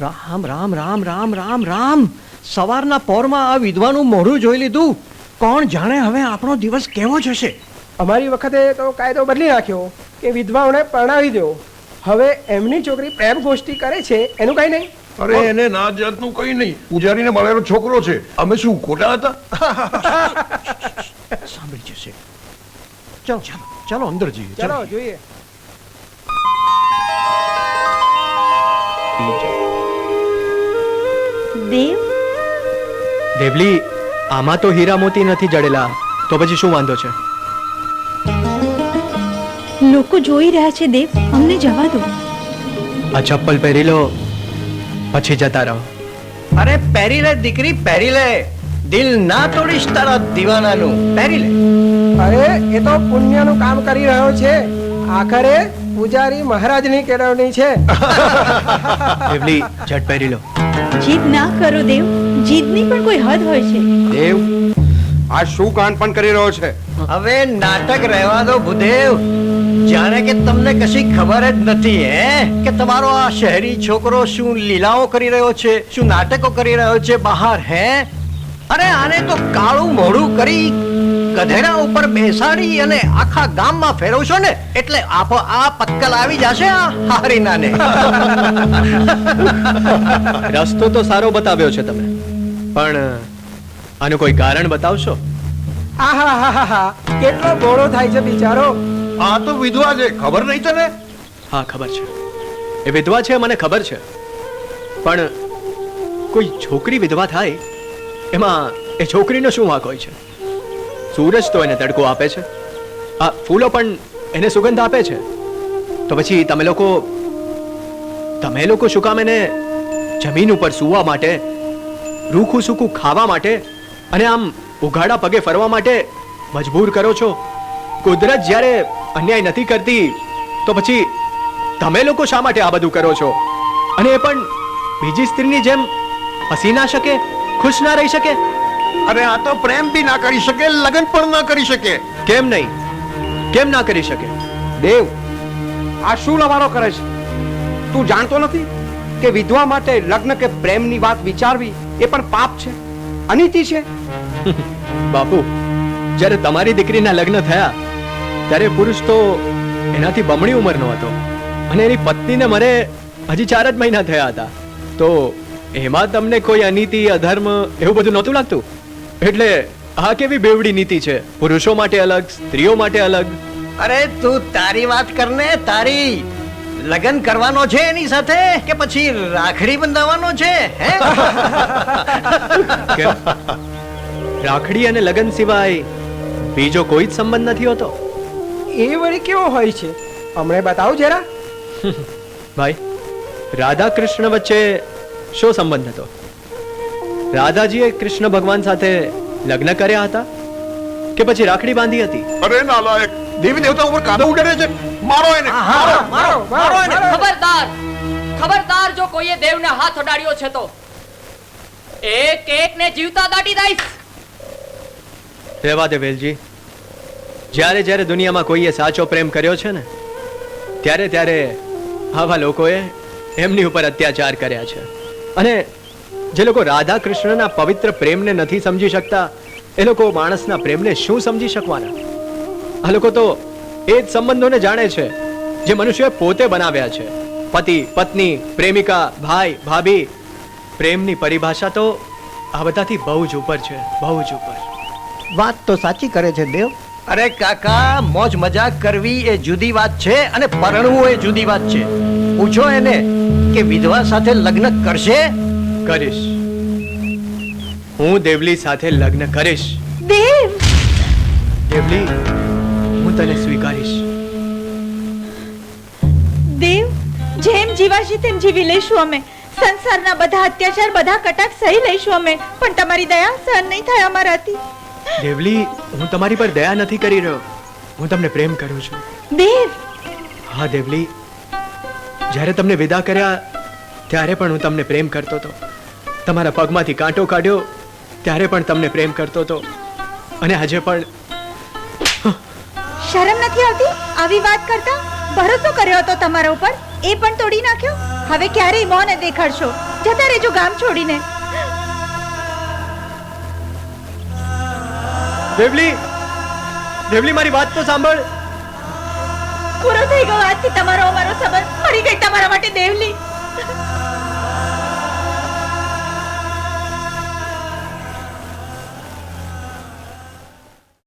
રામ રામ રામ રામ રામ રામ. સવારના પોરમાં આ વિધવાનું મોઢું જોઈ લીધું. કોણ જાણે હવે આપણો દિવસ કેવો જશે. અમારી વખતે તો કાયદો બદલી નાખ્યો કે વિધવાઓને પરણાવી દો. હવે એમની છોકરી પ્રેમ ગોષ્ઠી કરે છે એનું કઈ નહીં. અરે એને ના જાતનું કઈ નહીં, પૂજારીને મળેલો છોકરો છે. અમે શું ખોટા હતા? સાંભળી જશે. ચાલો ચાલો ચાલો અંદર જઈએ. ચલો જોઈએ. દેવ, દેવલી, આમાં તો હીરા મોતી નથી જડેલા, તો પછી શું વાંધો છે? લોકો જોઈ રહ્યા છે દેવ, અમને જવા દો. આ ચપ્પલ પહેરી લો, પછી જતા રહો. અરે પહેરી લે દીકરી, પહેરી લે. દિલ ના તોડીશ તારા દીવાનાનું. પહેરી લે. અરે એ તો પુણ્યનું કામ કરી રહ્યો છે. આખરે પૂજારી મહારાજની કેળવણી છે. દેવલી, ઝટ પહેરી લો. જીદ ના કરો દેવ, જીદની પણ કોઈ હદ હોય છે. દેવ, આ શું કાન પણ કરી રહ્યો છે? હવે નાટક રહેવા દો ભૂદેવ. જાણે કે તમને કશી ખબર જ નથી હે કે તમારો આ શહેરી છોકરો શું લીલાઓ કરી રહ્યો છે, શું નાટકો કરી રહ્યો છે બહાર હે. અરે આને તો કાળું મોઢું કરી ગધેડા ઉપર બેસાડી અને આખા ગામમાં ફેરવશો ને એટલે આપો આ પક્કલ આવી જશે આ હારીનાને. રસ્તો તો સારો બતાવ્યો છે તમે, પણ આનું કોઈ કારણ બતાવશો? આહાહાહા, કેટલો ભોળો થાય છે બિચારો. આ તો વિધવા છે, ખબર નહીં તને? હા, ખબર છે. એ વિધવા છે, મને ખબર છે. પણ કોઈ છોકરી વિધવા થાય એમાં એ છોકરીનો શું વાંક હોય છે? સૂરજ તો એને તડકો આપે છે, આ ફૂલો પણ એને સુગંધ આપે છે. તો પછી તમે લોકો શું કામ એને જમીન ઉપર સૂવા માટે, રૂખું સૂકું ખાવા માટે અને આમ ઉઘાડા પગે ફરવા માટે મજબૂર કરો છો? કુદરત જ્યારે અન્યાય નથી કરતી તો પછી તમે લોકો શા માટે આ બધું કરો છો? અને એ પણ બીજી સ્ત્રીની જેમ હસી ના શકે, ખુશ ના રહી શકે? અરે આ તો પ્રેમ બી ના કરી શકે, લગ્ન પણ ના કરી શકે. કેમ નહીં? કેમ ના કરી શકે? દેવ, આ શું લવારો કરે છે? તું જાણતો નથી કે વિધવા માટે લગ્ન કે પ્રેમની વાત વિચારવી એ પણ પાપ છે, અનીતિ છે? બાપુ, જ્યારે તમારી દીકરીના લગ્ન થયા ત્યારે પુરુષ તો એનાથી બમણી ઉંમરનો હતો અને એની પત્નીને મરે હજી 4 જ મહિના થયા હતા. તો એમાં તમને કોઈ અનીતિ, અધર્મ એવું બધું નહોતું લાગતું? એટલે આ કેવી બેવડી નીતિ છે? પુરુષો માટે અલગ, સ્ત્રીઓ માટે અલગ. અરે તું તારી વાત કરને. તારી લગ્ન કરવાનો છે એની સાથે કે પછી રાખડી બંધાવવાનો છે હે? કેમ? રાખડી અને લગ્ન સિવાય બીજો કોઈ જ સંબંધ નથી હોતો? એ વળી કેવો હોય છે? અમને બતાવો જરા. ભાઈ, રાધા કૃષ્ણ વચ્ચે શો સંબંધ હતો? રાધાજીએ કૃષ્ણ ભગવાન સાથે લગ્ન કર્યા હતા કે પછી રાખડી બાંધી હતી? અરે નાલાયક, દેવી દેવતા ઉપર કાદવ ઉડાડે છે. મારો એને, મારો. મારો મારો એને. ખબરદાર, ખબરદાર, જો કોઈએ દેવને હાથ અડાડ્યો છે તો એક એકને જીવતા દાટી દઈશ. રહેવા દે વેલજી. જ્યારે જ્યારે દુનિયામાં કોઈએ સાચો પ્રેમ કર્યો છે ને ત્યારે ત્યારે આવા લોકોએ એમની ઉપર અત્યાચાર કર્યા છે. અને જે લોકો રાધા કૃષ્ણના પવિત્ર પ્રેમને નથી સમજી શકતા એ લોકો માણસના પ્રેમને શું સમજી શકવાના? આ લોકો તો એ જ સંબંધોને જાણે છે જે મનુષ્યએ પોતે બનાવ્યા છે. પતિ, પત્ની, પ્રેમિકા, ભાઈ, ભાભી. પ્રેમની પરિભાષા તો આ બધાથી બહુ જ ઉપર છે, બહુ જ ઉપર. વાત તો સાચી કરે છે દેવ. અરે કાકા, મોજ મજાક કરવી એ જુદી વાત છે અને પરણવું એ જુદી વાત છે. પૂછો એને કે વિધવા સાથે લગ્ન કરશે? કરીશ. હું દેવલી સાથે લગ્ન કરીશ. દેવ, દેવલી, હું તને સ્વીકારીશ. દેવ, જેમ જીવાશી તેમ જીવી લઈશું અમે. સંસારના બધા અત્યાચાર, બધા કટાક્ષ સહી લઈશું અમે, પણ તમારી દયા સહન નહીં થાય અમારાથી. દેવલી, હું તમારી પર દયા નથી કરી રહ્યો, હું તમને પ્રેમ કરું છું. દેવ, હા દેવલી, જ્યારે તમને વિદા કર્યા ત્યારે પણ હું તમને પ્રેમ કરતો હતો. તમારા પગમાંથી કાંટો કાઢ્યો ત્યારે પણ તમને પ્રેમ કરતો હતો. અને આજે પણ. શરમ નથી આવતી આવી વાત કરતા? ભરોસો કર્યો હતો તમારા ઉપર, એ પણ તોડી નાખ્યો. હવે ક્યારેય મોં ન દેખાડશો. જતા રહેજો ગામ છોડીને. દેવલી, દેવલી મારી વાત તો સાંભળ. પૂરો થઈ ગયો આજથી તમારો અમારો સંબંધ. મરી ગઈ તમારા માટે દેવલી.